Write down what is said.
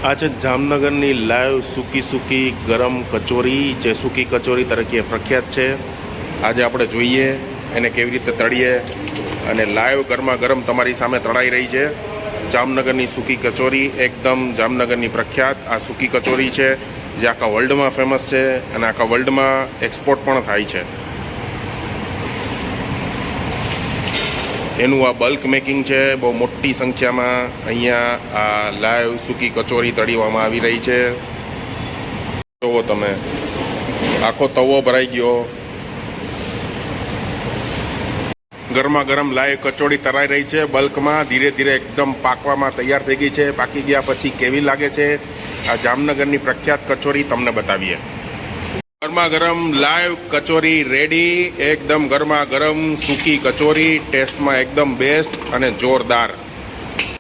આ છે જામનગરની લાઈવ સૂકી ગરમ કચોરી, જે સૂકી કચોરી તરીકે પ્રખ્યાત છે. આજે આપણે જોઈએ એને કેવી રીતે તળીએ, અને લાઈવ ગરમા ગરમ તમારી સામે તળાઈ રહી છે. જામનગરની સૂકી કચોરી, એકદમ જામનગરની પ્રખ્યાત આ સૂકી કચોરી છે, જે આખા વર્લ્ડમાં ફેમસ છે અને આખા વર્લ્ડમાં એક્સપોર્ટ પણ થાય છે. એનું આ બલ્ક મેકિંગ છે. બહુ મોટી સંખ્યામાં અહીંયા આ લાઈવ સૂકી કચોરી તળવામાં આવી રહી છે. જુઓ તમે, આખો તવો ભરાઈ ગયો. ગરમા ગરમ લાઈવ કચોરી તળાઈ રહી છે બલ્કમાં, ધીરે ધીરે એકદમ પાકવામાં તૈયાર થઈ ગઈ છે. પાકી ગયા પછી કેવી લાગે છે આ જામનગરની પ્રખ્યાત કચોરી તમને બતાવીએ. ગરમા ગરમ લાઈવ કચોરી રેડી, એકદમ ગરમા ગરમ સૂકી કચોરી, ટેસ્ટમાં એકદમ બેસ્ટ અને જોરદાર.